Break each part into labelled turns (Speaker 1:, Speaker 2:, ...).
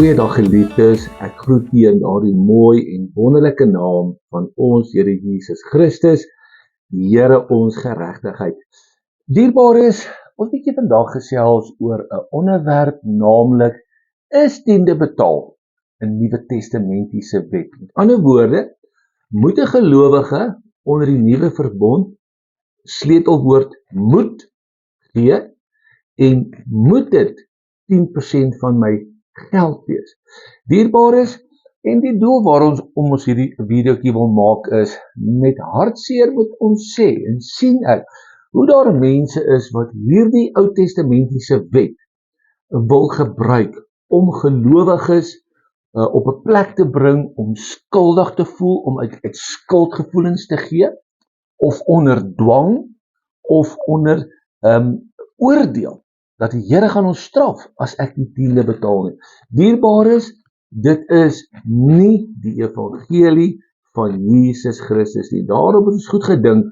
Speaker 1: Goeiedag geliefdes, ek groet julle in daardie mooi en wonderlike naam van ons Here Jesus Christus, die Here ons geregtigheid. Dierbares, ons bietjie vandag gesels oor 'n onderwerp, naamlik is tiende betaal in Nuwe Testamentiese wet. Met ander woorde, moet 'n gelowige onder die nuwe verbond sleutelwoord moet gee en moet dit 10% van my geld wees. Dierbares, en die doel waarom ons hierdie videoetjie wil maak is, met hartseer moet ons sê en sien ek hoe daar mense is wat hierdie Ou Testamentiese wet wil gebruik om gelowiges op 'n plek te bring om skuldig te voel, om uit skuldgevoelens te gee, of onder dwang, of onder oordeel, dat die Here gaan ons straf as ek die tiende betaal nie. Dierbares, dit is nie die evangelie van Jesus Christus nie. Daarom het ons goed gedink,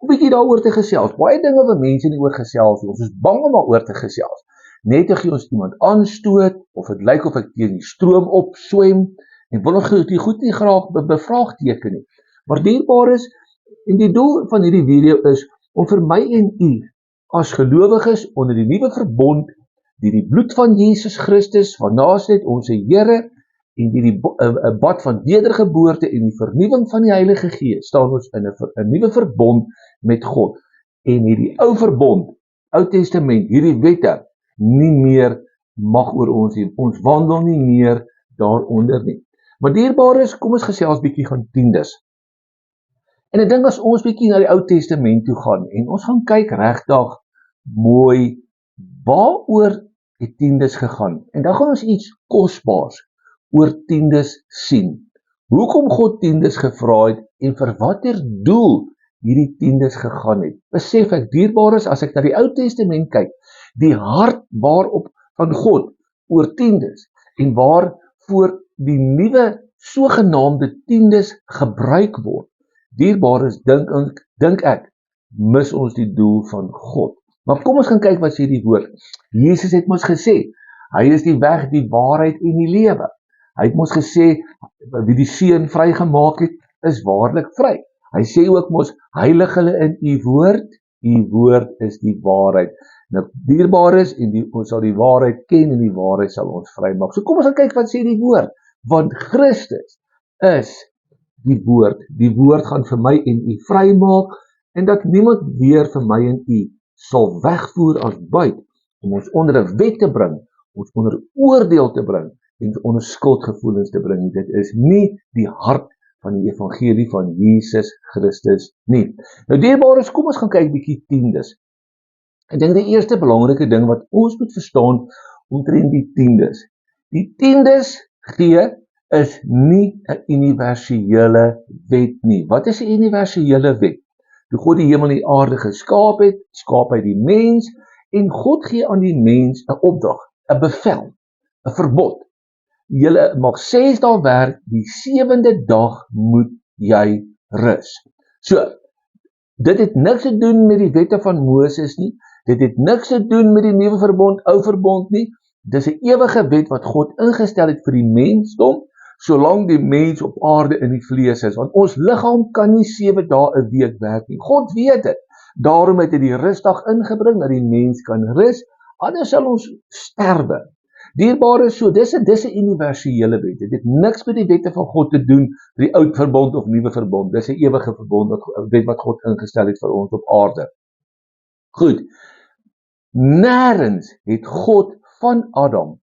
Speaker 1: 'n bietjie daaroor te gesels. Baie dinge wat mense nie oor gesels nie. Ons is bang om daaroor te gesels. Net te gee ons iemand aanstoot, of dit lyk of ek teen die stroom opswem, en wil ons die goed nie graag bevraagteken nie. Maar dierbares, en die doel van hierdie video is om vir my en u as gelowiges onder die nuwe verbond, die bloed van Jesus Christus van Nasaret, ons Here, en die bad van wedergeboorte en die vernuwing van die Heilige Gees, staan ons in 'n nuwe verbond met God. En hierdie ou verbond, Ou Testament, hierdie wette, nie meer mag oor ons nie. Ons wandel nie meer daaronder nie. Maar dierbares, kom ons gesels bietjie gaan tiendes. En ek dink as ons bietjie na die Ou Testament toe gaan, en ons gaan kyk regtig mooi, waaroor die tiendes gegaan, en dan gaan ons iets kosbaars oor tiendes sien. Hoekom God tiendes gevra het, en vir watter doel hierdie tiendes gegaan het. Besef ek, dierbares, as ek na die Ou Testament kyk, die hart waarop van God oor tiendes, en waarvoor die nuwe sogenaamde tiendes gebruik word, dierbares, dink ek, mis ons die doel van God. Maar kom ons gaan kyk wat sê die woord. Jesus het mos gesê, hy is die weg, die waarheid en die lewe. Hy het mos gesê, wie die Seun vrygemaak het, is waarlik vry. Hy sê ook mos, heilig hulle in u woord is die waarheid. Nou, dierbares, en ons sal die waarheid ken, en die waarheid sal ons vrymaak. So kom ons gaan kyk wat sê die woord, want Christus is die woord gaan vir my en u vrymaak, en dat niemand weer vir my en u sal wegvoer as buit, om ons onder 'n wet te bring, ons onder oordeel te bring, en onder skuldgevoelens te bring. Dit is nie die hart van die evangelie van Jesus Christus nie. Nou dierbares, kom ons gaan kyk bietjie tiendes. Ek dink die eerste belangrike ding wat ons moet verstaan omtrent die tiendes. Die tiendes gee is nie 'n universele wet nie. Wat is 'n universele wet? Toe God die hemel en die aarde geskaap het, skaap hy die mens, en God gee aan die mens 'n opdrag, 'n bevel, 'n verbod. Julle mag 6 dae werk, die 7de dag moet jy rus. So, dit het niks te doen met die wette van Moses nie, dit het niks te doen met die nuwe verbond, ou verbond nie, dis 'n ewige wet wat God ingestel het vir die mensdom, solank die mens op aarde in die vlees is, want ons liggaam kan nie 7 dae 'n week werk nie. God weet dit. Daarom het hy die rusdag ingebring, dat die mens kan rus, anders sal ons sterwe. Dierbare, so dis 'n universele wet. Dit het niks met die wette van God te doen, vir die ou verbond of nuwe verbond. Dis 'n ewige verbond, wet wat God ingestel het vir ons op aarde. Goed. Nêrens het God van Adam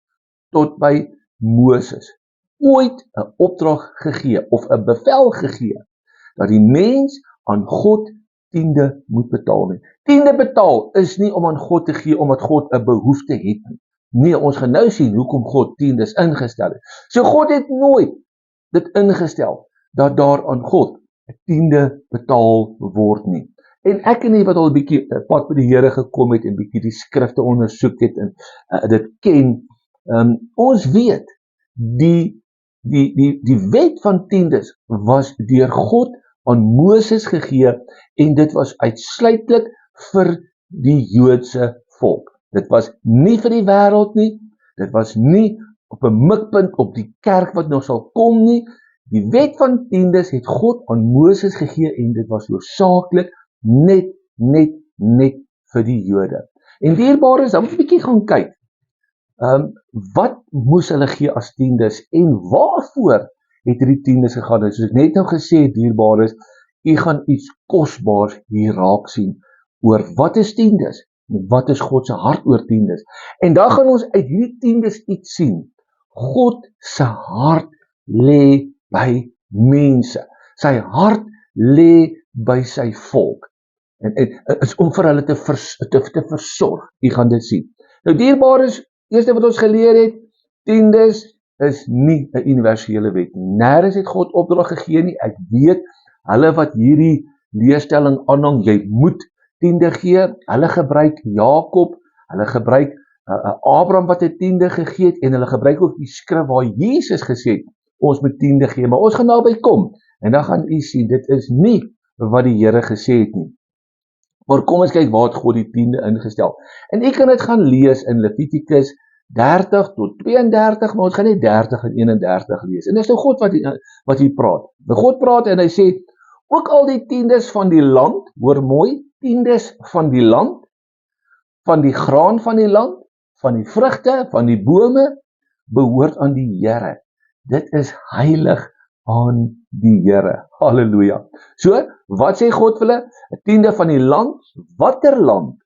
Speaker 1: tot by Moses ooit 'n opdrag gegee, of 'n bevel gegee, dat die mens aan God tiende moet betaal nie. Tiende betaal is nie om aan God te gee, omdat God 'n behoefte het nie. Nee, ons gaan nou sien hoekom God tiendes ingestel het. So God het nooit dit ingestel, dat daar aan God 'n tiende betaal word nie. En ek en jy wat al 'n bietjie pad met die Here gekom het, en bietjie die skrifte ondersoek het, en dit ken, ons weet, die wet van tiendes was deur God aan Moses gegee, en dit was uitsluitlik vir die Joodse volk. Dit was nie vir die wêreld nie, dit was nie op 'n mikpunt op die kerk wat nog sal kom nie. Die wet van tiendes het God aan Moses gegee en dit was hoofsaaklik net vir die Jode. En dierbare, dan moet jy 'n bietjie gaan kyk. Wat moes hulle gee as tiendes en waarvoor het hierdie tiendes gegaan? En soos ek net nou gesê het, dierbares, u gaan iets kosbaars hier raak sien oor wat is tiendes en wat is God se hart oor tiendes. En dan gaan ons uit hierdie tiendes iets sien. God se hart lê by mense. Sy hart lê by sy volk. En is om vir hulle te versorg. U gaan dit sien. Nou dierbares, eerste wat ons geleer het, tiendes is nie 'n universele wet nie. Nêrens het God opdrag gegee nie. Ek weet, hulle wat hierdie leerstelling aanhang, jy moet tiende gee, hulle gebruik Jakob, hulle gebruik Abraham wat 'n tiende gegee het, en hulle gebruik ook die skrif waar Jesus gesê het, ons moet tiende gee, maar ons gaan daarby kom, en dan gaan u sien, dit is nie wat die Here gesê het nie. Maar kom ons kyk waar het God die tiende ingestel. En u kan dit gaan lees in Levitikus 30 tot 32, maar ons gaan net 30 en 31 lees. En dis nou God wat hier praat. God praat en hy sê, ook al die tiendes van die land, hoor mooi, tiendes van die land, van die graan van die land, van die vrugte, van die bome, behoort aan die Here. Dit is heilig aan die Here. Halleluja. So, wat sê God vir hulle? 'n tiende van die land, watter land?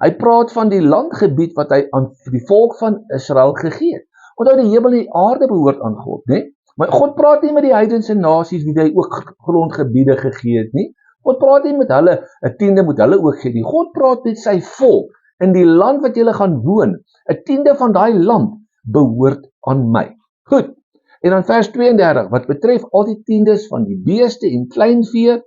Speaker 1: Hy praat van die landgebied wat hy aan die volk van Israel gegee het. Onthou, die hemel en die aarde behoort aan God, né? Maar God praat nie met die heidense nasies wie hy ook grondgebiede gegee het nie. God praat nie met hulle, 'n tiende moet hulle ook gee nie. God praat met sy volk in die land wat julle gaan woon. 'n tiende van daai land behoort aan my. Goed. En dan vers 32, wat betref al die tiendes van die beeste en kleinvee,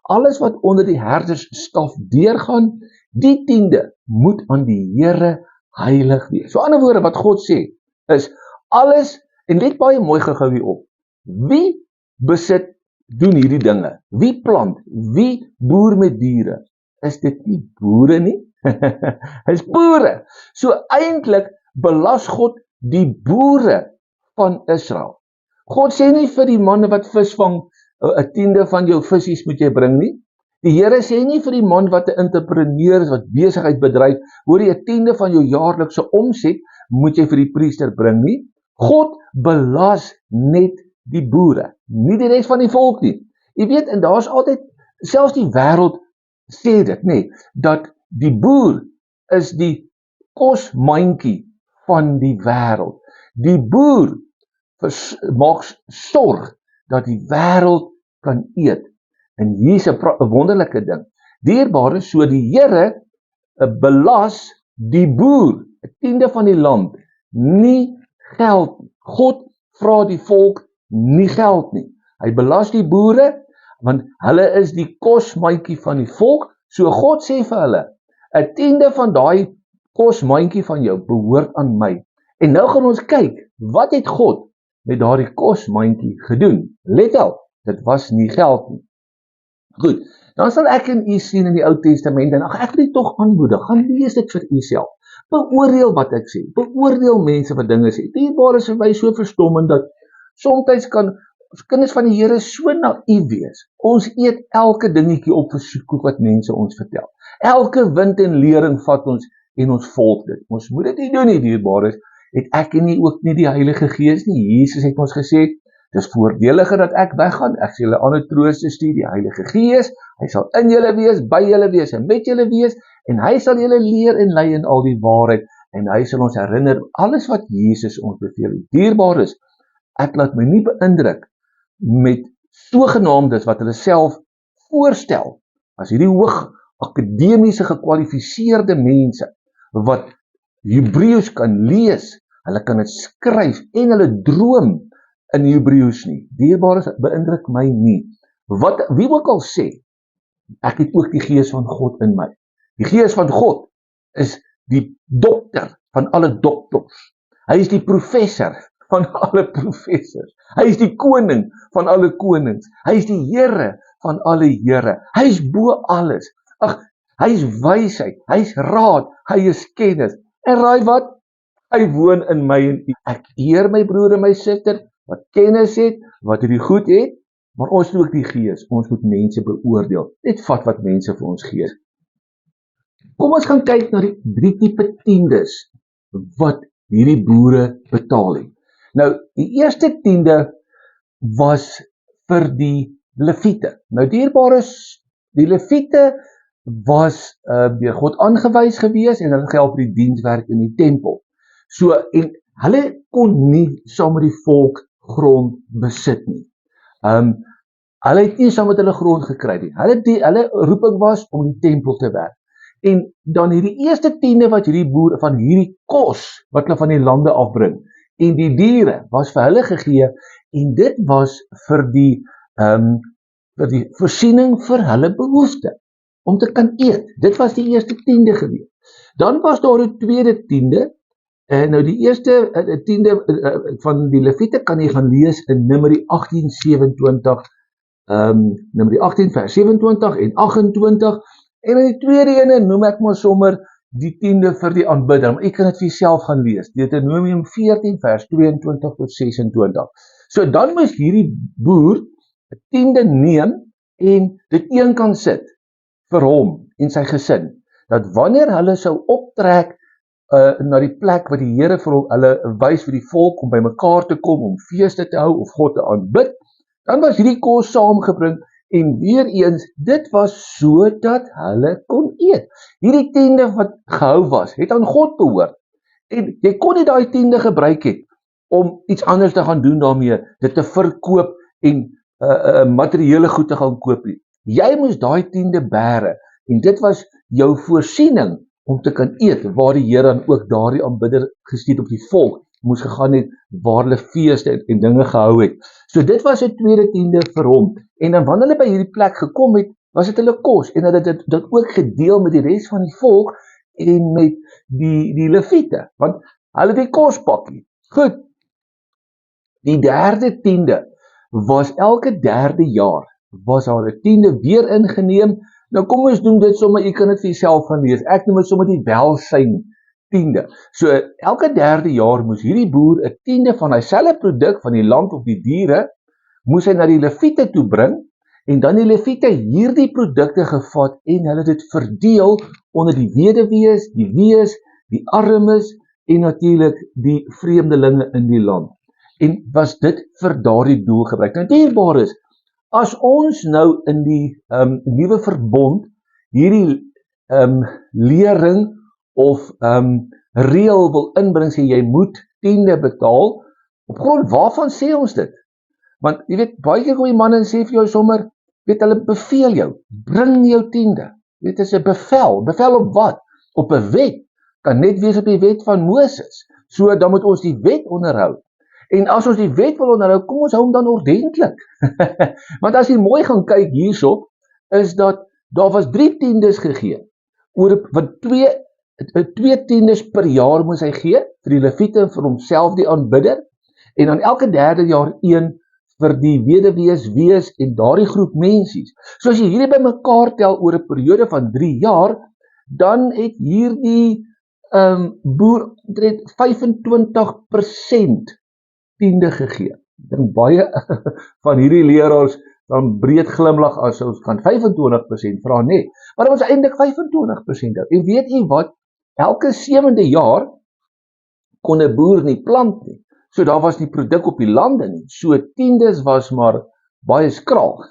Speaker 1: alles wat onder die herdersstaf deurgaan, die tiende moet aan die Here heilig wees. So ander woorde wat God sê, is alles, en let baie mooi gehou hier op, wie doen hierdie dinge? Wie plant? Wie boer met diere? Is dit nie boere nie? Is boere. So eintlik belas God die boere van Israel. God sê nie vir die manne wat vis vang, 'n tiende van jou visies moet jy bring nie. Die Here sê nie vir die man wat 'n entrepreneur is, wat besigheid bedryf, hoor jy 'n tiende van jou jaarlikse omset, moet jy vir die priester bring nie. God belas net die boere, nie die res van die volk nie. Jy weet, en daar's altyd, selfs die wêreld sê dit, nê, dat die boer is die kosmandjie van die wêreld. Die boer maak sorg dat die wêreld kan eet. En hier is 'n wonderlike ding. Dierbare, so die Here belas die boer, 'n tiende van die land, nie geld. God vra die volk nie geld nie. Hy belas die boere, want hulle is die kosmandjie van die volk. So God sê vir hulle, 'n tiende van daai kosmandjie van jou behoort aan my. En nou gaan ons kyk, wat het God met daardie kosmandjie gedoen? Let wel, dit was nie geld nie. Goed, dan sal ek en u sien in die Ou Testament, en ek wil dit tog aanmoedig, gaan lees dit vir u self. Beoordeel wat ek sê, beoordeel mense wat dinge sê. Dierbaar is vir my so verstommend dat soms kan kinders van die Here so naïef wees. Ons eet elke dingetjie op vir soetkoek wat mense ons vertel. Elke wind en lering vat ons en ons volg dit. Ons moet dit nie doen nie, dierbaar is. Het ek nie ook nie die Heilige Gees nie. Jesus het ons gesê, dis voordeliger dat ek weggaan. Ek sal julle ander trooster stuur, die Heilige Gees. Hy sal in julle wees, by julle wees en met julle wees, en hy sal julle leer en lei in al die waarheid, en hy sal ons herinner alles wat Jesus ons beveel het. Dierbaar is, ek laat my nie beïndruk met sogenaamdes wat hulle self voorstel as hierdie hoog akademiese gekwalifiseerde mense wat Hebreëus kan lees, hulle kan dit skryf en hulle droom in Hebreëus nie. Dierbaar is, beïndruk my nie. Wie ook al sê, ek het ook die Gees van God in my. Die Gees van God is die dokter van alle doktors. Hy is die professor van alle professors. Hy is die koning van alle konings. Hy is die Here van alle Here. Hy is bo alles. Ag, hy is wysheid, hy is raad, hy is kennis. En raai wat? Hy woon in my en u. Ek eer my broer en my suster, wat kennis het, wat hierdie goed het, maar ons moet ook die Gees, ons moet mense beoordeel. Net vat wat mense vir ons gee. Kom ons gaan kyk na die 3 tipe tiendes wat hierdie boere betaal het. Nou, die eerste tiende was vir die Lewiete. Nou, dierbares, die Lewiete was deur God aangewys gewees en hulle gehelp die dienswerk in die tempel. So, en hulle kon nie saam met die volk grond besit nie. Hulle het nie saam met hulle grond gekry nie. Hulle roeping was om die tempel te werk. En dan hierdie eerste tiende wat hierdie boere van hierdie kos wat hulle van die lande afbring en die diere was vir hulle gegee en dit was vir die voorsiening vir hulle behoefte om te kan eet. Dit was die eerste tiende gewees. Dan was daar 'n tweede tiende. Nou die eerste tiende van die Lewiete kan jy gaan lees in Numeri 18:27, Numeri 18 vers 27 en 28. En in die tweede ene noem ek maar sommer die tiende vir die aanbidder, maar ek kan dit vir jouself gaan lees. Deuteronomium 14 vers 22 tot 26. So dan moes hierdie boer 'n tiende neem en dit een kan sit vir hom en sy gesin, dat wanneer hulle sou optrek na die plek wat die Here vir hulle wys vir die volk om by mekaar te kom, om feeste te hou of God te aanbid, dan was hierdie kos saamgebring en weer eens, dit was sodat hulle kon eet. Hierdie tiende wat gehou was, het aan God behoort. En jy kon nie daai tiende gebruik het om iets anders te gaan doen daarmee, dit te verkoop en materiële goed te gaan koop nie. Jy moes daai tiende bære en dit was jou voorsiening om te kan eet, waar die Here dan ook daardie aanbidder gestuur op die volk, moes gegaan het, waar hulle feeste en dinge gehou het. So dit was 'n tweede tiende vir hom, en dan wanneer hulle by hierdie plek gekom het, was dit hulle kos, en hulle het dit ook gedeel met die res van die volk, en met die Lewiete, want hulle het die kospakkie. Goed, die derde tiende was elke derde jaar, was daar 'n tiende weer ingeneem. Nou kom ons doen dit sommer, jy kan dit vir jouself gaan lees. Ek noem dit sommer die welsyn tiende. So elke derde jaar moes hierdie boer 'n tiende van hy selfe produk van die land of die diere, moes hy na die Lewiete toe bring, en dan die Lewiete hierdie produkte gevat en hulle dit verdeel onder die weduwees, die wees, die armes en natuurlik die vreemdelinge in die land. En was dit vir daardie doel gebruik. Nou dierbares, as ons nou in die nuwe verbond hierdie lering of reël wil inbring, sê jy moet tiende betaal, op grond waarvan sê ons dit? Want jy weet, baie keer kom die man en sê vir jou sommer, weet hulle beveel jou, bring jou tiende. Dit is 'n bevel op wat? Op 'n wet, kan net wees op die wet van Moses. So dan moet ons die wet onderhou. En as ons die wet wil onderhou, kom ons hou hom dan ordentlik. Want as jy mooi gaan kyk hierso, is dat daar was 3 tiendes gegee. Wat 2 tiendes per jaar moes hy gee, vir die Lewiete en vir homself die aanbidder, en dan elke derde jaar 1 vir die weduwees, wees en daardie groep mensies. So as jy hierdie bymekaar tel oor 'n periode van 3 jaar, dan het hierdie boer 25% tiende gegee. En baie van hierdie leraars dan breed glimlag as ons kan 25% vra net, maar ons eintlik 25%. En weet jy wat? Elke 7de jaar kon 'n boer nie plant nie. So daar was nie produk op die lande nie. So tiendes was maar baie skraal.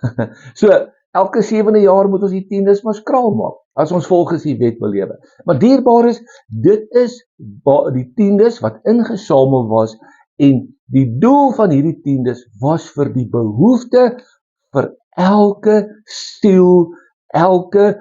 Speaker 1: So elke 7de jaar moet ons die tiendes maar skraal maak, as ons volgens die wet wil lewe. Maar dierbares, dit is die tiendes wat ingesamel was, en die doel van hierdie tiendes was vir die behoefte vir elke siel, elke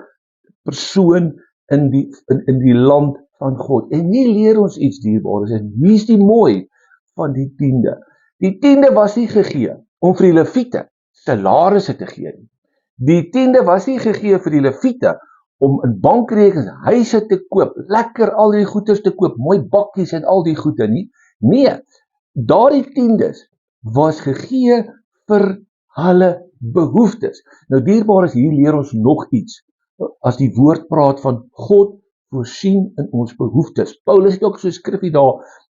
Speaker 1: persoon in die land van God. En nie leer ons iets dierbares, en wie is die mooi van die tiende? Die tiende was nie gegee om vir die Lewiete salarisse te gee nie. Die tiende was nie gegee vir die Lewiete om in bankrekenings huise te koop, lekker al die goederes te koop, mooi bakkies en al die goede nie. Nee, daardie tiendes was gegee vir hulle behoeftes. Nou dierbares, hier leer ons nog iets. As die woord praat van God voorsien in ons behoeftes. Paulus het ook so skrifgie daar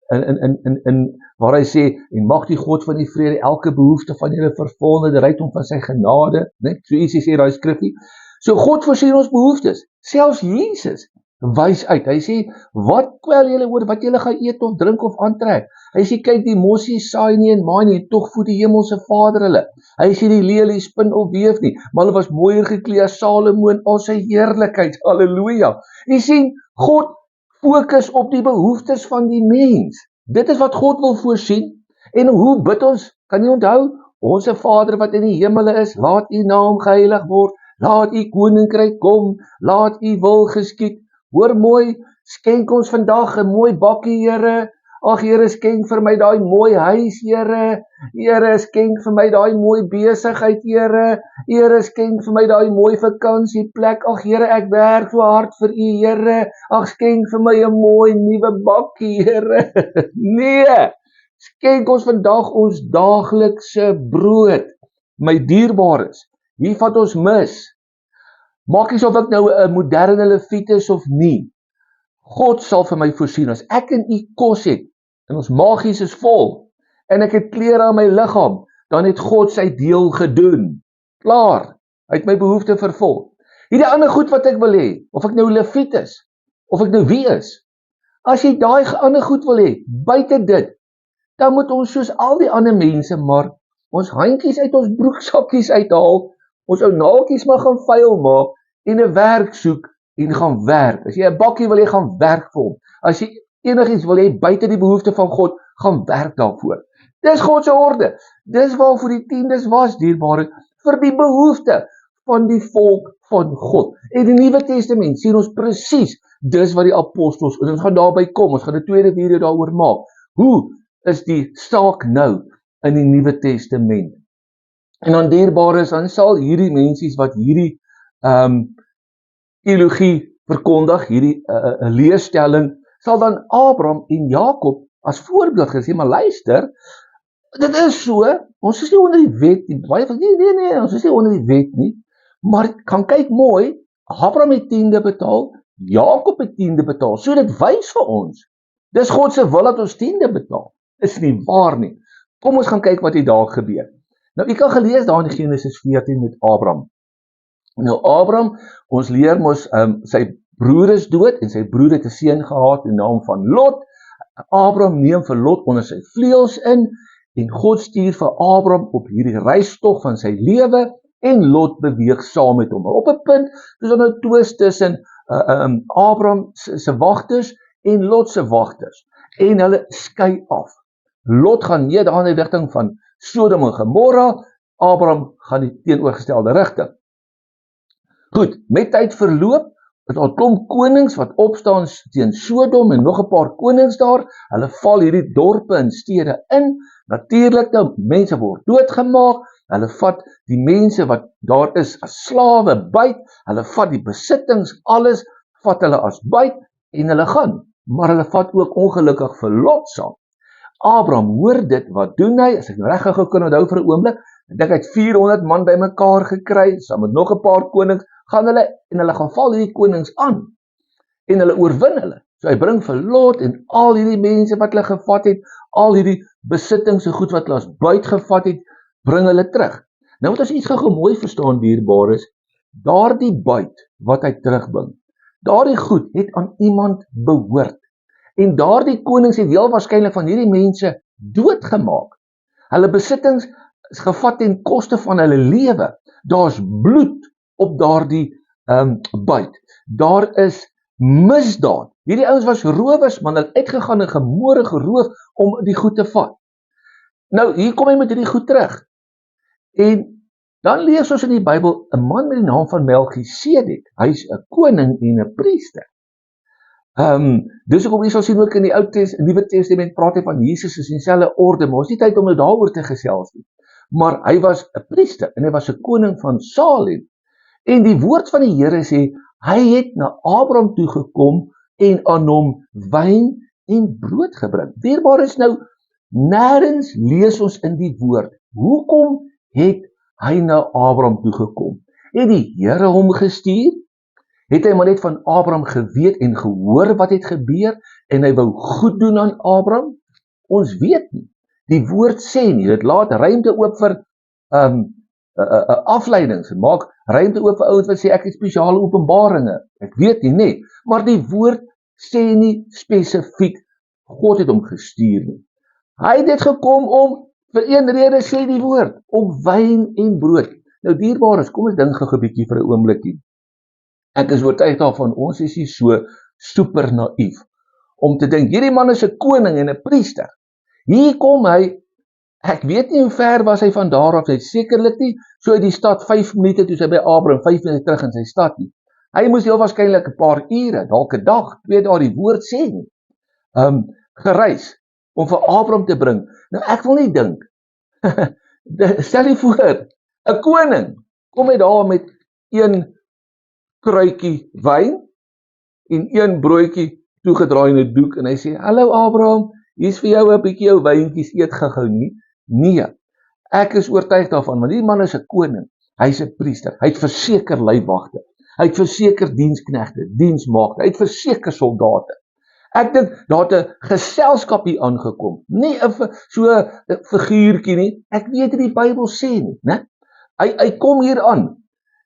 Speaker 1: waar hy sê, en mag die God van die vrede elke behoefte van julle vervul in die rykdom van sy genade, né? So ietsie sê daai skrifgie. So God voorsien ons behoeftes, selfs Jesus wys uit. Hy sê, wat kwel julle oor wat julle gaan eet of drink of aantrek? Hy sê, kyk, die mossie saai nie en maai nie, tog voed die hemelse Vader hulle. Hy sê, die lelie spin of weef nie, maar hulle was mooier geklee as Salomo in al sy heerlikheid. Halleluja. Jy sien, God fokus op die behoeftes van die mens. Dit is wat God wil voorsien. En hoe bid ons? Kan jy onthou? Onse Vader wat in die hemele is, laat u naam geheilig word, laat u koninkryk kom, laat u wil geskied. Hoor mooi, skenk ons vandag 'n mooi bakkie, Here. Ag Here, skenk vir my daai mooi huis, Here. Here, skenk vir my daai mooi besigheid, Here. Here, skenk vir my daai mooi vakansieplek. Ag Here, ek werk so hard vir u, Here. Ag, skenk vir my 'n mooi nuwe bakkie, Here. Nee, skenk ons vandag ons daaglikse brood. My dierbares, wie vat ons mis? Maak nie of ek nou 'n moderne leviet is of nie. God sal vir my voorsien. As ek en u kos het, en ons maagies is vol, en ek het klere aan my liggaam, dan het God sy deel gedoen. Klaar, hy het my behoefte vervul. Hierdie ander goed wat ek wil hê, of ek nou leviet is, of ek nou wie is, as jy daai ander goed wil hê, buite dit, dan moet ons soos al die ander mense maar ons handjies uit ons broeksakkies uithaal, ons ou naaltjies maar gaan vuil maak, en 'n werk soek, en gaan werk. As jy 'n bakkie wil hê, gaan werk vir hom. As jy enigiets wil hê, buite die behoefte van God, gaan werk daarvoor. Dis God se orde. Dis waarvoor die tiendes was, dierbare, vir die behoefte van die volk van God. En die Nuwe Testament sien ons presies, dis wat die apostels, en ons gaan daarby kom, ons gaan 'n tweede video daaroor maak. Hoe is die saak nou in die Nuwe Testament? En dan dierbares, dan sal hierdie mensies wat hierdie teologie verkondig, hierdie leerstelling, sal dan Abraham en Jakob as voorbeeld gesê, maar luister, dit is so, ons is nie onder die wet nie, baie van, nee, ons is nie onder die wet nie, maar kan kyk mooi, Abraham het tiende betaal, Jakob het tiende betaal, so dit wys vir ons, dis God se wil dat ons tiende betaal, is nie waar nie. Kom ons gaan kyk wat hier daar gebeur. Nou, ek kan gelees daar in Genesis 14 met Abraham. Nou, Abraham, ons leer mos, sy broer is dood, en sy broer het 'n seun gehad in naam van Lot. Abraham neem vir Lot onder sy vleuels in, en God stuur vir Abraham op hierdie reistog van sy lewe, en Lot beweeg saam met hom. Op 'n punt, is daar nou twis tussen Abraham se wagters en Lot se wagters, en hulle skei af. Lot gaan nie daar in die rigting van Sodom en Gomorra, Abraham gaan die teenoorgestelde rigting. Goed, met tyd verloop, het al klomp konings wat opstaan teen Sodom en nog 'n paar konings daar, hulle val hierdie dorpe en stede in, natuurlik nou, mense word doodgemaak, hulle vat die mense wat daar is as slawe byt, hulle vat die besittings, alles, vat hulle as byt, en hulle gaan, maar hulle vat ook ongelukkig vir Lot saam. Abraham hoor dit, wat doen hy, as ek reg kan onthou vir 'n oomblik, ek dink hy het 400 man bymekaar gekry, saam met nog 'n paar konings, gaan hulle, en hulle gaan val hierdie konings aan, en hulle oorwin hulle. So hy bring vir Lot, en al hierdie mense wat hulle gevat het, al hierdie besittings en goed wat hulle as buit gevat het, bring hulle terug. Nou moet ons iets gou mooi verstaan, dierbares, daardie buit wat hy terugbring, daardie goed het aan iemand behoort. En daardie konings het heel waarskynlik van hierdie mense doodgemaak. Hulle besittings is gevat ten koste van hulle lewe. Daar's bloed op daardie buit. Daar is misdaad. Hierdie ouens was rowers, man, hulle het uitgegaan en gemore geroof om die goed te vat. Nou, hier kom hy met hierdie goed terug. En dan lees ons in die Bybel 'n man met die naam van Melchisedek. Hy's 'n koning en 'n priester. Dus ek jy sal sien ook in die Nuwe Testament praat hy van Jesus is in dieselfde orde, maar ons nie tyd om nou daaroor te gesels nie. Maar hy was 'n priester en hy was 'n koning van Salem. En die woord van die Here sê, hy het na Abraham toe gekom en aan hom wyn en brood gebring. Dierbaar is nou, nêrens lees ons in die woord, hoekom het hy na Abraham toe gekom? Het die Here hom gestuur? Het hy maar net van Abraham geweet en gehoor wat het gebeur en hy wou goed doen aan Abraham? ons weet nie. Die woord sê nie, dit laat ruimte oop vir afleidings, en maak ruimte oop vir ouens wat sê ek het spesiale openbaringe. Ek weet nie, nee, maar die woord sê nie spesifiek God het hom gestuur nie. Hy het dit gekom om, vir een rede sê die woord, om wyn en brood. Nou dierbares, kom ons dink gou 'n bietjie vir 'n oombliekie. Ek is oortuig daarvan, ons is nie so super naïef om te dink, hierdie man is 'n koning en 'n priester. Hier kom hy, ek weet nie hoe ver was hy van daar af, hy sekerlik nie, so uit die stad 5 minute, toe sy by Abraham, 5 minute terug in sy stad nie. Hy moes heel waarskynlik 'n paar ure, dalk 'n dag, 2 dae, die woord sê nie, gereis, om vir Abraham te bring. Nou ek wil nie dink, stel jy voor, 'n koning, kom hy daar met 1 kruikie wyn, en 1 broodjie toegedraai in 'n doek, en hy sê, hallo Abraham, hier is vir jou 'n bietjie jou wyntjies, eet gou nie. Nee, ek is oortuig daarvan, want die man is 'n koning, hy's 'n priester, hy het verseker leiwagte, hy het verseker diensknegte, diensmaagde, hy het verseker soldate. Ek dink, daar het 'n geselskap hier aangekom, nie so 'n figuurtjie nie, ek weet nie die Bybel sê nie, né? Hy kom hier aan,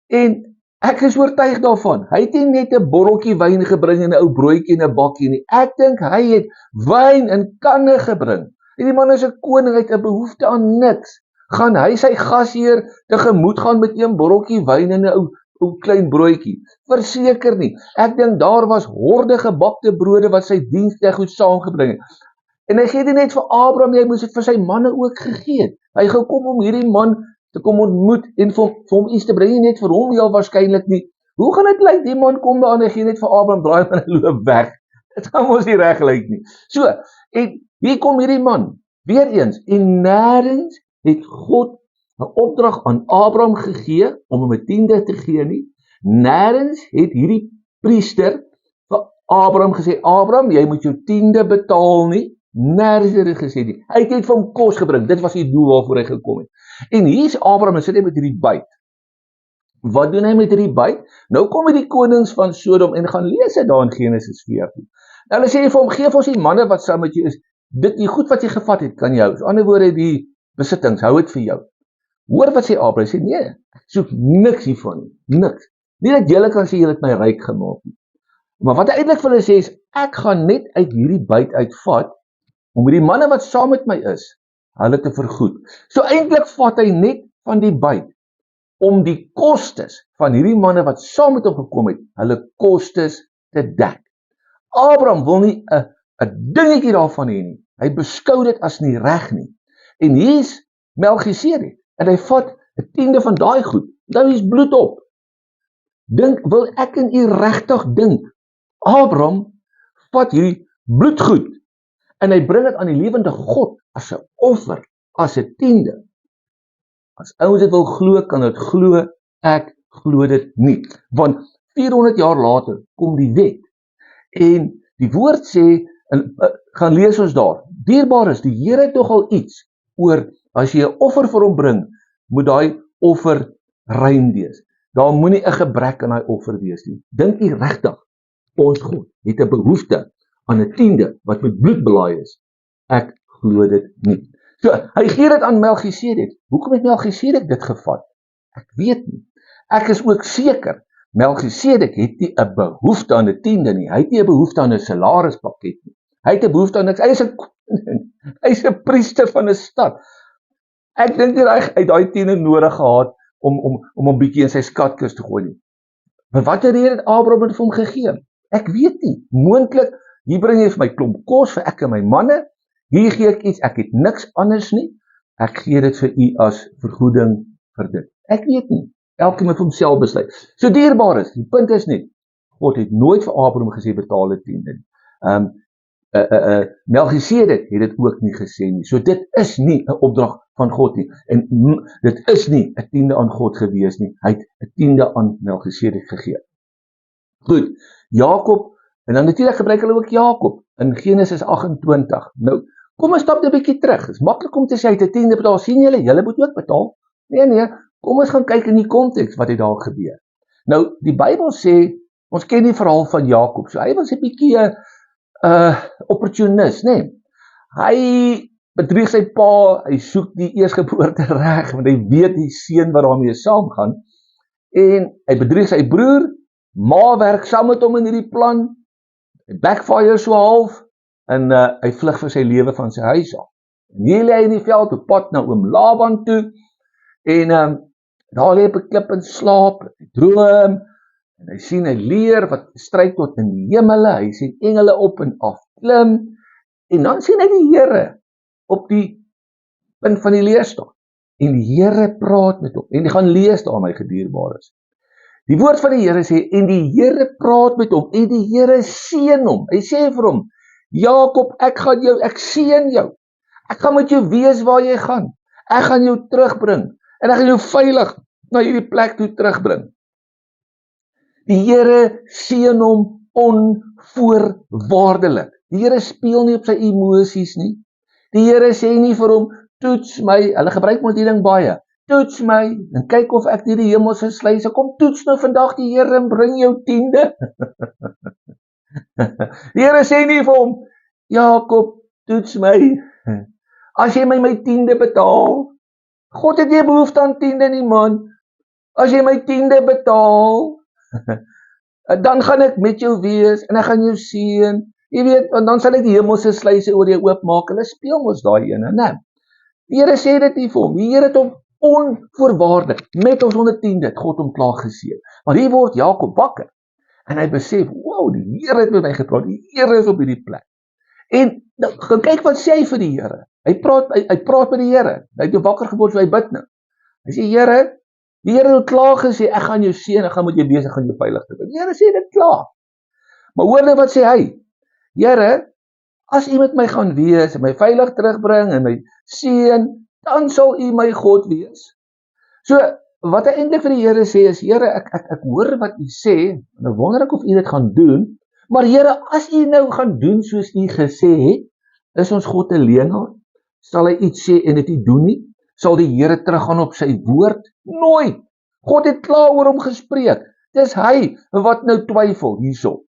Speaker 1: en ek is oortuig daarvan, hy het nie net 'n borreltjie wyn gebring en 'n ou broodjie en 'n bakkie nie, ek dink hy het wyn in kanne gebring. En die man is 'n koning, hy het 'n behoefte aan niks. Gaan hy sy gasheer tegemoet gaan met 1 borreltjie wyn en 'n ou klein broodjie? Verseker nie. Ek dink daar was horde gebakte brode wat sy diensknegt goed saamgebring het. En hy gee dit net vir Abraham nie, hy moes dit vir sy manne ook gegee het. Hy gekom om hierdie man te kom ontmoet en vir hom iets te bring, nie net vir hom heel waarskynlik nie. Hoe gaan dit lyk, die man kom daar en hy gee net vir Abraham, draai en hy loop weg. Dit gaan mos nie reg lyk nie. So, en hier kom hierdie man, weer eens, en nêrens het God 'n opdrag aan Abraham gegee, om hom 'n 10de te gee nie. Nêrens het hierdie priester vir Abraham gesê, Abraham, jy moet jou 10de betaal nie. Nêrens het hy gesê nie. Hy het net vir hom kos gebring, dit was die doel waarvoor hy gekom het. En hier is Abraham, en sit hy met hierdie byt. Wat doen hy met hierdie byt? Nou kom die konings van Sodom, en gaan lees dit daar in Genesis 14. Nou hulle sê vir hom, geef ons die manne wat saam met jou is, dit die goed wat jy gevat het, kan jy hou. So ander woorde, die besittings, hou dit vir jou. Hoor wat sê Abraham, sê nee, ek soek niks hiervan nie, niks. Nie dat julle kan sê, julle het my ryk gemaak nie. Maar wat hy eintlik vir hulle sê is, ek gaan net uit hierdie byt uitvat, om die manne wat saam met my is, hulle te vergoed. So eintlik vat hy net van die byt, om die kostes van hierdie manne wat saam met hom gekom het, hulle kostes te dek. Abraham wil nie 'n dingetjie daarvan hê nie. Hy beskou dit as nie reg nie. En hier is Melchisedek, en hy vat 'n 10de van daai goed. Nou is bloed op. Dink, wil ek en u regtig dink, Abraham vat hierdie bloedgoed, en hy bring dit aan die lewende God, as 'n offer, as 'n 10de. As ouens dit wil glo, kan dit glo, ek glo dit nie. Want 400 jaar later kom die wet. En die woord sê, en gaan lees ons daar, dierbares, die Here het nogal iets oor, as jy 'n offer vir hom bring, moet daai offer rein wees. Daar moenie 'n gebrek aan daai offer wees nie. Dink jy regtig, ons God het 'n behoefte aan 'n 10de wat met bloed belaai is? Ek glo dit nie. So, hy gee dit aan Melchisedek. Hoekom het Melchisedek dit gevat? Ek weet nie. Ek is ook seker, Melchisedek het nie 'n behoefte aan 'n 10de nie. Hy het nie 'n behoefte aan 'n salarispakket nie. Hy het 'n behoefte aan niks. Hy's 'n priester van 'n stad. Ek dink nie hy het daai 10de nodig gehad om 'n bietjie in sy skatkis te gooi nie. Maar watter rede het Abraham dit vir hom gegee? Ek weet nie. Moontlik, hier bring jy vir my klomp kos vir ek en my manne. Hier gee ek iets, ek het niks anders nie. Ek gee dit vir u as vergoeding vir dit. Ek weet nie. Elkeen moet vir homself besluit. So dierbaar is, die punt is net, God het nooit vir Abraham gesê betaal 'n 10de nie. Melchisedek het dit ook nie gesê nie. So dit is nie 'n opdrag van God nie. En dit is nie 'n 10de aan God gewees nie. Hy het 'n 10de aan Melchisedek gegee. Goed, Jakob, en dan natuurlik gebruik hulle ook Jakob in Genesis 28. Nou, kom ons stap 'n bietjie terug. Dit is maklik om te sê hy het 'n 10de betaal. Sien julle moet ook betaal. Nee, kom ons gaan kyk in die konteks wat het daar gebeur. Nou, die Bybel sê, ons ken die verhaal van Jakob. So hy was 'n bietjie opportunis, nee. Hy bedrieg sy pa, hy soek die eersgeboorte reg, want hy weet die seun wat daarmee saamgaan, en hy bedrieg sy broer, ma werk saam met hom in hierdie plan, hy backfire so half, en hy vlug vir sy lewe van sy huis af. En hier lê hy in die veld, op pad na oom Laban toe, en daar lê op 'n klip in slaap, hy droom, en hy sien 'n leer wat stryk tot in die hemele, hy sien engele op en af klim, en dan sien hy die Here op die punt van die leer staan. En die Here praat met hom. En jy gaan lees daar, my gedierbares. Die woord van die Here sê, en die Here praat met hom, en die Here seën hom. Hy sê vir hom, Jakob, ek seën jou. Ek gaan met jou wees waar jy gaan. Ek gaan jou terugbring. En ek gaan jou veilig na hierdie plek toe terugbring. Die Here seën hom onvoorwaardelik. Die Here speel nie op sy emosies nie. Die Here sê nie vir hom, toets my, hulle gebruik maar die ding baie, toets my, en kyk of ek die hemelse sluise, kom toets nou vandag die Here en bring jou 10de. Die Here sê nie vir hom, Jakob, toets my, as jy my 10de betaal, God het nie behoefte aan 10de nie man, as jy my 10de betaal, dan gaan ek met jou wees, en ek gaan jou seën, jy weet, want dan sal ek die hemelse sluise oor jou oopmaak, hulle speel ons daai ene, nee. Die Here sê dit nie vir hom, die Here het hom onvoorwaardelik, met ons 110de, het God hom klaar geseën. Maar hier word Jakob wakker, en hy besef, wow, die Here het met my gepraat, die Here is op hierdie plek. En, nou, gaan kyk wat sê hy vir die Here, hy praat met die Here, hy het jou wakker geword, so hy bid nou. Hy sê, Here, die Here het klaar gesê, ek gaan jou seën, ek gaan met jou wees, ek gaan jou veilig te bring. Die Here sê dit klaar. Maar hoor nou wat sê hy, Here, as u met my gaan wees, en my veilig terugbring, en my seën, dan sal u my God wees. So, wat hy eintlik vir die Here sê is, Here, ek hoor wat u sê, en nou wonder ek of u dit gaan doen, maar Here, as u nou gaan doen soos u gesê het, is ons God 'n leienaar? Sal hy iets sê en dit nie doen nie? Sal die Here teruggaan op sy woord? Nooit. God het klaar oor hom gespreek. Dis hy wat nou twyfel hierso.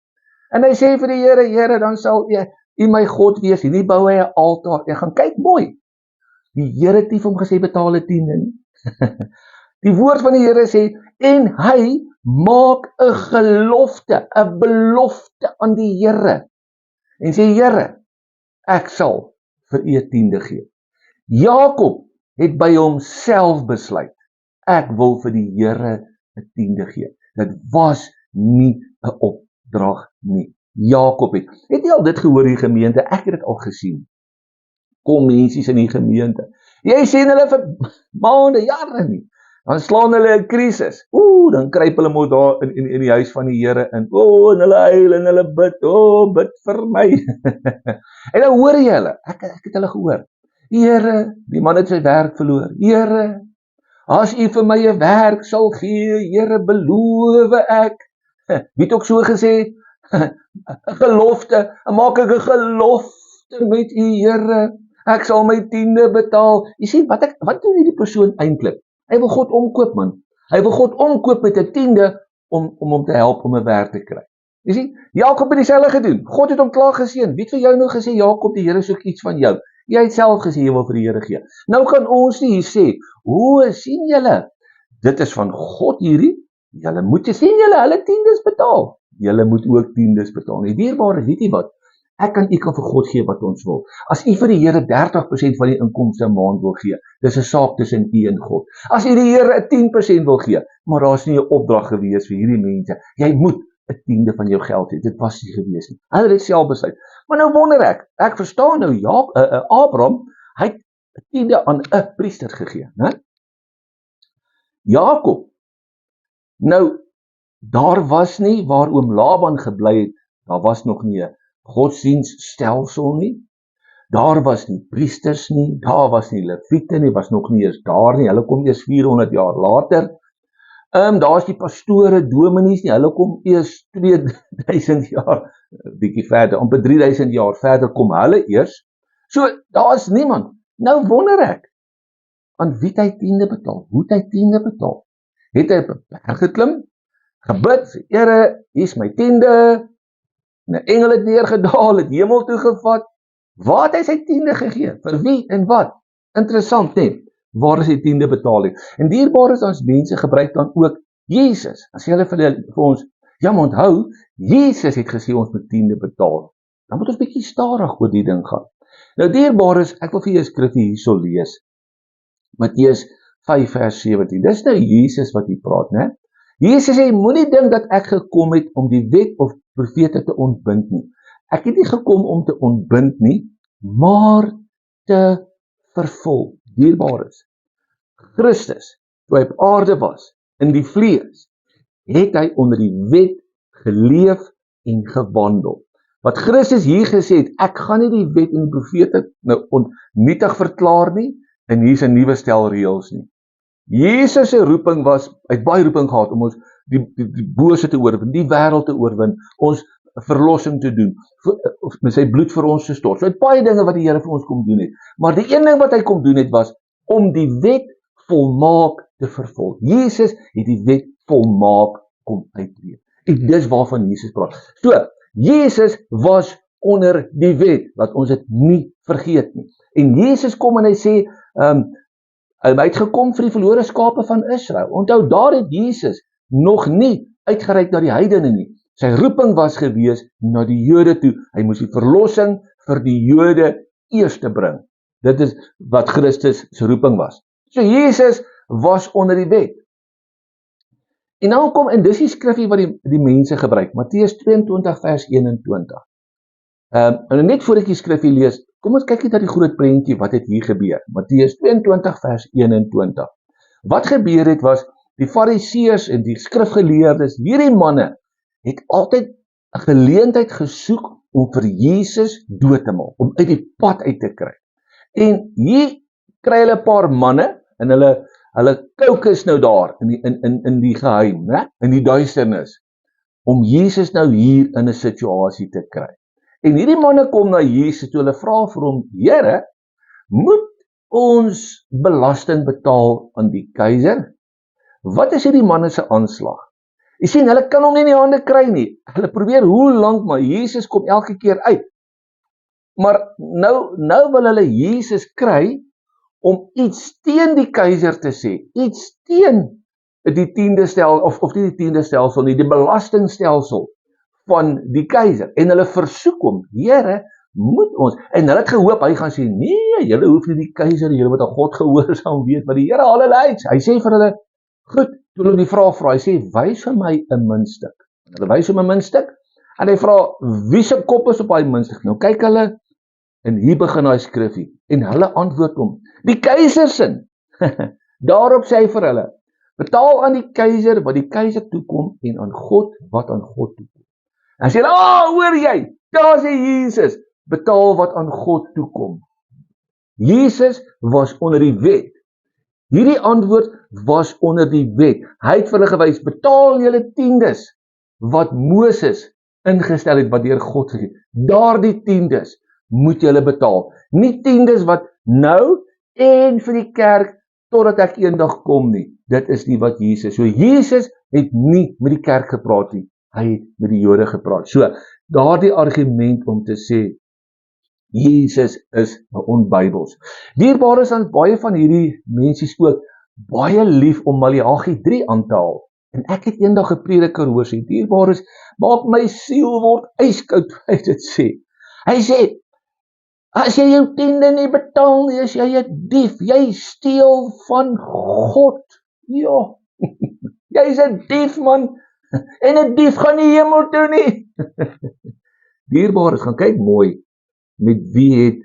Speaker 1: En hy sê vir die Here, Here, dan sal u my God wees. Hierdie bou hy 'n altaar. Jy gaan kyk mooi. Die Here het nie vir hom gesê betaal 'n 10de nie. Die woord van die Here sê, en hy maak 'n gelofte, 'n belofte aan die Here. En sê, Here, ek sal vir u 'n 10de gee. Jakob het by homself besluit, ek wil vir die Here 'n 10de gee. Dit was nie 'n opdrag nie. Jakob het nie al dit gehoor in die gemeente, ek het dit al gesien. Kom mensies in die gemeente. Jy sien hulle vir maande, jare nie. Dan slaan hulle 'n krisis. Dan kruip hulle moet daar in die huis van die Here in. En hulle huil en hulle bid. Bid vir my. En dan hoor jy hulle. Ek het hulle gehoor. Here, die man het sy werk verloor. Here, as u vir my 'n werk sal gee, Here, beloof ek. Wie het ook so gesê? 'n gelofte. Maak ek 'n gelofte met u, Here. Ek sal my 10de betaal. Jy sien, wat doen hierdie persoon eintlik? Hy wil God omkoop, man. Hy wil God omkoop met 'n 10de om hom te help om 'n werk te kry. Jy sien, Jakob het dieselfde gedoen. God het hom klaar geseën. Wie het vir jou nou gesê, Jakob, die Here soek iets van jou? Jy het self gesê jy wil vir die Here gee. Nou kan ons nie hier sê, sien julle, dit is van God hierdie, julle moet sien julle, hulle 10des betaal. Julle moet ook 10des betaal. Die dierbare, weet jy wat? Ek kan u kan vir God gee wat ons wil. As u vir die Here 30% van die inkomste 'n maand wil gee, dis 'n saak tussen u en God. As u die Here 'n 10% wil gee, maar daar's nie 'n opdrag gewees vir hierdie mense. Jy moet 'n 10de van jou geld hê. Dit was nie gewees nie. Hulle het self besluit. Maar nou wonder ek verstaan nou Abraham, hy het 'n 10de aan 'n priester gegee, né? Jakob. Nou daar was nie waar oom Laban gebly het, daar was nog nie 'n godsdienststelsel nie. Daar was nie priesters nie, daar was nie leviete nie, was nog nie eens daar nie. Hulle kom eers 400 jaar later. Daar is die pastore, dominees nie, hulle kom eers 2000 jaar, bietjie verder, amper 3000 jaar verder kom hulle eers. So, daar is niemand. Nou wonder ek, aan wie het hy 10de betaal? Hoe het hy 10de betaal? Het hy op 'n berg geklim, gebid, sê, Here, hier is my 10de, en 'n engel het neergedaal, het hemel toe gevat, Waar het hy sy tiende gegee? Vir wie en wat? Interessant, nee. Waar is die tiende betaling? En dierbaar is ons mense gebruik dan ook Jesus. As jy vir ons, ja, maar onthou, Jesus het gesê ons moet tiende betaal. Dan moet ons bietjie stadig oor die ding gaan. Nou dierbaar is, ek wil vir jou 'n skrifgie hierso lees. Matteus 5 vers 17. Dis nou Jesus wat hier praat, né? Jesus sê, moenie dink dat ek gekom het om die wet of profete te ontbind nie. Ek het nie gekom om te ontbind nie, maar te vervul. Dierbaar is. Christus, toe hy op aarde was, in die vlees, het hy onder die wet geleef en gewandel. Wat Christus hier gesê het, ek gaan nie die wet en die profete nou onnietig verklaar nie, en hier is 'n nuwe stel reëls nie. Jesus se roeping was, hy het baie roeping gehad om ons die bose te oorwin, die wêreld te oorwin, ons verlossing te doen, met sy bloed vir ons te stort. So het baie dinge wat die Here vir ons kom doen het. Maar die een ding wat hy kom doen het was om die wet volmaak te vervul. Jesus het die wet volmaak kom uitleef. En dis waarvan Jesus praat. So, Jesus was onder die wet, laat ons dit nie vergeet nie. En Jesus kom en hy sê, hy het gekom vir die verlore skape van Israel. Onthou, daar het Jesus nog nie uitgereik na die heidene nie. Sy roeping was gewees na die Jode toe. Hy moes die verlossing vir die Jode eers te bring. Dit is wat Christus se roeping was. So Jesus was onder die wet. En nou kom, en dis die skrifgie wat die mense gebruik, Matteus 22 vers 21. En net voor ek die skrifgie lees, kom ons kyk net na die groot prentjie, wat het hier gebeur. Matteus 22 vers 21. Wat gebeur het was, die fariseërs en die skrifgeleerdes, hierdie manne, het altyd 'n geleentheid gesoek om vir Jesus dood te maak, om uit die pad uit te kry. En hier kry hulle 'n paar manne, en hulle kokes nou daar, in die geheim, né? In die duisternis, om Jesus nou hier in 'n situasie te kry. En hierdie manne kom na Jesus toe, hulle vra vir hom, Here, moet ons belasting betaal aan die keiser? Wat is hierdie manne se aanslag? Jy sien, hulle kan hom nie in die hande kry nie. Hulle probeer hoe lank, maar Jesus kom elke keer uit. Maar nou wil hulle Jesus kry om iets teen die keiser te sê, iets teen die tiende stelsel, of nie die tiende stelsel nie, die belastingstelsel van die keiser. En hulle versoek hom, Here, moet ons, en hulle het gehoop, hy gaan sê, nee, julle hoef nie die keiser, julle moet aan God gehoorsaam wees, maar die Here haal hulle uit. Hy sê vir hulle, goed, toe hulle die vraag vra, hy sê, wys vir my 'n muntstuk. Hulle wys hom 'n muntstuk, en hy vra, wie se kop is op daai muntstuk? Nou kyk hulle, en hier begin daai skrifgie, en hulle antwoord hom, die keiser sin. Daarop sê hy vir hulle, betaal aan die keiser wat die keiser toekom, en aan God wat aan God toekom. En sê hulle, hoor jy, daar sê Jesus, betaal wat aan God toekom. Jesus was onder die wet. Hierdie antwoord was onder die wet. Hy het vir hulle gewys, betaal julle tiendes, wat Moses ingestel het, wat deur God gegee het. Daardie tiendes moet julle betaal. Nie tiendes wat nou en vir die kerk, totdat ek eendag kom nie. Dit is nie wat Jesus, so Jesus het nie met die kerk gepraat nie. Hy het met die Jode gepraat. So, daardie argument om te sê, Jesus is onbybels. Dierbaar is aan baie van hierdie mense ook baie lief om Maleagi 3 aan te haal. En ek het eendag 'n prediker hoor sê, dierbaar is, maak my siel word yskoud, hy dit sê. Hy sê, as jy jou tiende nie betaal nie, is jy 'n dief, jy steel van God. Ja, jy is 'n dief man, en 'n dief gaan nie hemel toe nie. Dierbaar is, gaan kyk mooi, met wie het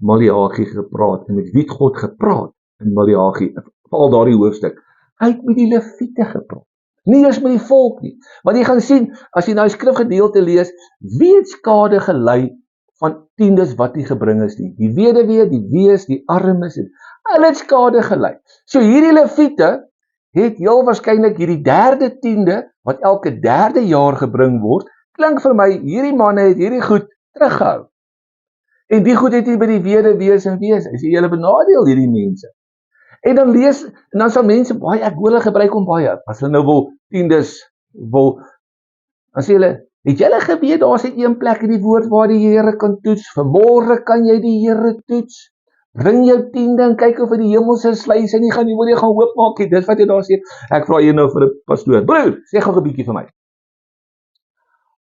Speaker 1: Maleagi gepraat, en met wie het God gepraat in Maleagi, veral daardie hoofstuk. Hy het met die Lewiete gepraat, nie eens met die volk nie. Want jy gaan sien, as jy nou die skrifgedeelte lees, wie het skade gelei van tiendes wat nie gebring is nie? Die weduwee, die wees, die armes, hulle het skade gelei. So hierdie Lewiete het heel waarskynlik hierdie derde tiende, wat elke derde jaar gebring word, klink vir my, hierdie manne het hierdie goed teruggehou. En die goed het nie by die weduwees en wees. Hy sê, julle benadeel hierdie mense. En dan lees, en dan sal mense baie, ek hoor hulle gebruik om baie, as hulle nou wil tiendes, dan sê hulle, Het julle geweet, daar is een plek in die woord waar die Here kan toets? Vanmôre kan jy die Here toets. Bring jou 10de en kyk of die hemelse sluise nie gaan, jy moet nie gaan oopmaak nie. Dis wat jy daar sê. Ek vra hier nou vir 'n pastoor. Broer, sê gou 'n bietjie vir my.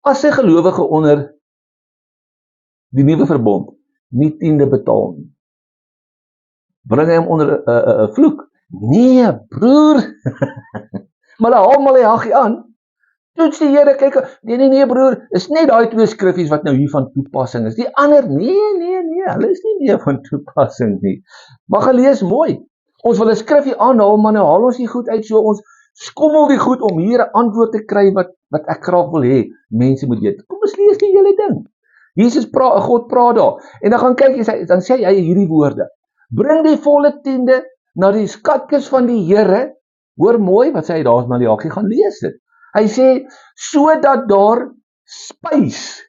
Speaker 1: As 'n gelowige onder die nuwe verbond nie 10de betaal nie, bring hy hom onder 'n vloek? Nee, broer. Maar hulle haal maar die haggie aan. Toets die Here, kyk, nee broer, is net daai 2 skriffies wat nou hier van toepassing is. Die ander, nee, hulle is nie meer van toepassing nie. Maar gaan lees mooi. Ons wil 'n skriffie aanhaal, maar nou haal ons die goed uit, so ons skommel die goed om hier 'n antwoord te kry wat ek graag wil hê mense moet weet. Kom ons lees die hele ding. God praat daar. En dan gaan kyk, dan sê hy hierdie woorde. Bring die volle 10de na die skatkis van die Here. Hoor mooi, wat sê hy daar, maar die hakkie gaan lees dit. Hy sê, sodat daar spys,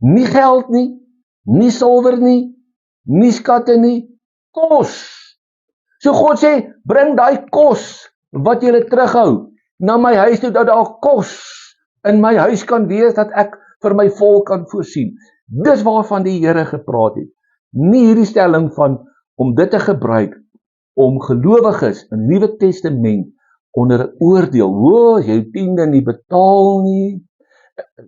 Speaker 1: nie geld nie, nie silwer nie, nie skatte nie, kos. So God sê, bring daai kos, wat julle terughou, na my huis toe, dat daar kos in my huis kan wees, dat ek vir my volk kan voorsien. Dis waarvan die Here gepraat het. Nie hierdie stelling van, om dit te gebruik, om gelowiges in die Nuwe Testament onder 'n oordeel, jy 10de nie betaal nie.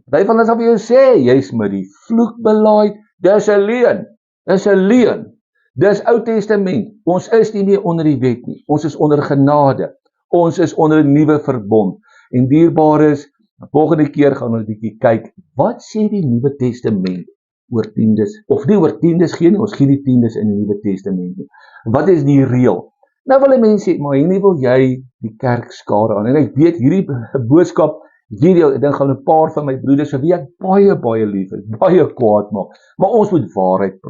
Speaker 1: By van ons sal vir jou sê, jy's met die vloek belaaid, dis 'n leuen. Dis Ou Testament. Ons is nie meer onder die wet nie. Ons is onder genade. Ons is onder 'n nuwe verbond. En dierbares, volgende keer gaan ons 'n bietjie kyk, wat sê die Nuwe Testament oor 10des, of nie oor 10des gee nie, ons gee die 10des in die Nuwe Testament nie. Wat is die reël? Nou wil die mense sê, maar hierdie wil jy die kerk skade aan. En ek weet, hierdie boodskap, ek dink gaan 'n paar van my broeders, vir wie ek baie lief is, baie kwaad maak. Maar ons moet waarheid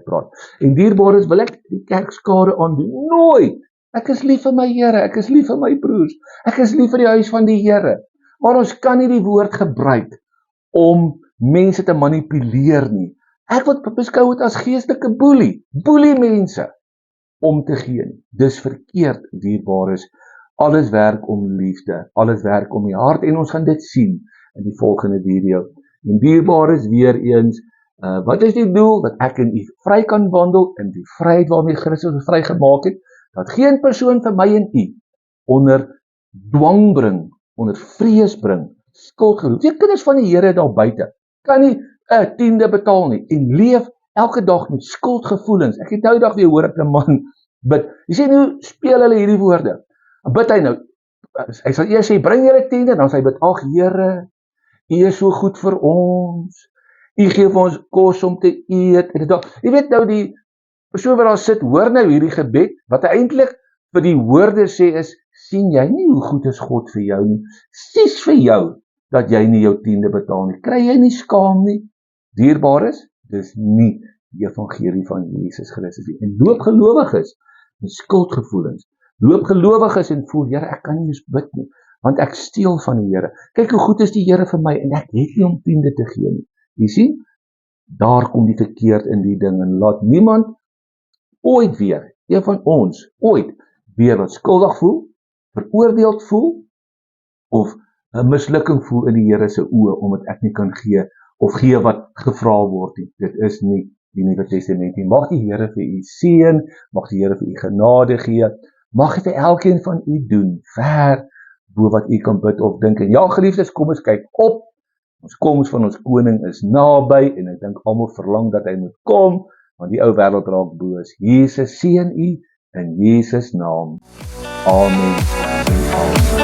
Speaker 1: praat. En dierbares, wil ek die kerk skade aan doen? Nooit! Ek is lief vir my Here, ek is lief vir my broers, ek is lief vir die huis van die Here. Maar ons kan nie die woord gebruik om mense te manipuleer nie. Ek wil beskou dit as geestelike boelie mense om te gee nie. Dis verkeerd, dierbares. Alles werk om liefde, alles werk om die hart, en ons gaan dit sien in die volgende video. En dierbares, weer eens, wat is die doel? Dat ek en u vry kan wandel in die vryheid waarmee Christus ons vrygemaak het, dat geen persoon vir my en u onder dwang bring, onder vrees bring, skuld geroep. Die kinders van die Here daar buite kan nie 'n 10de betaal nie en leef elke dag met skuldgevoelens. Ek het nou dag weer hoor ek 'n man bid. Jy sê nou speel hulle hierdie woorde. Bid hy nou. Hy sal eers sê bring julle 10de, dan sê hy bid, ag Here, u is so goed vir ons. U gee vir ons kos om te eet. Jy weet nou die persoon wat daar sit, hoor nou hierdie gebed, wat hy eintlik vir die woorde sê is, sien jy nie hoe goed is God vir jou nie? Sies vir jou dat jy nie jou 10de betaal nie. Kry jy nie skaam nie? Dierbares, dis nie die evangelie van Jesus Christus nie. En loop gelowiges met skuldgevoelens. Loop gelowiges en voel, Here, ek kan nie eens bid nie, want ek steel van die Here. Kyk hoe goed is die Here vir my, en ek het nie om 10de te gee nie. Jy sien, daar kom die verkeerd in die ding, en laat niemand ooit weer, een van ons, ooit weer wat skuldig voel, veroordeeld voel, of 'n mislukking voel in die Here se oë, omdat ek nie kan gee, of gee wat gevra word nie. Dit is nie die Nuwe Testament nie. Mag die Here vir u seën, mag die Here vir u genade gee, mag hy vir elkeen van u doen, ver bo wat u kan bid of dink. En ja, geliefdes, kom ons kyk op, ons koms van ons koning is naby, en ek dink almal verlang dat hy moet kom, want die ou wêreld raak boos. Jesus seën u in Jesus naam. Amen en amen.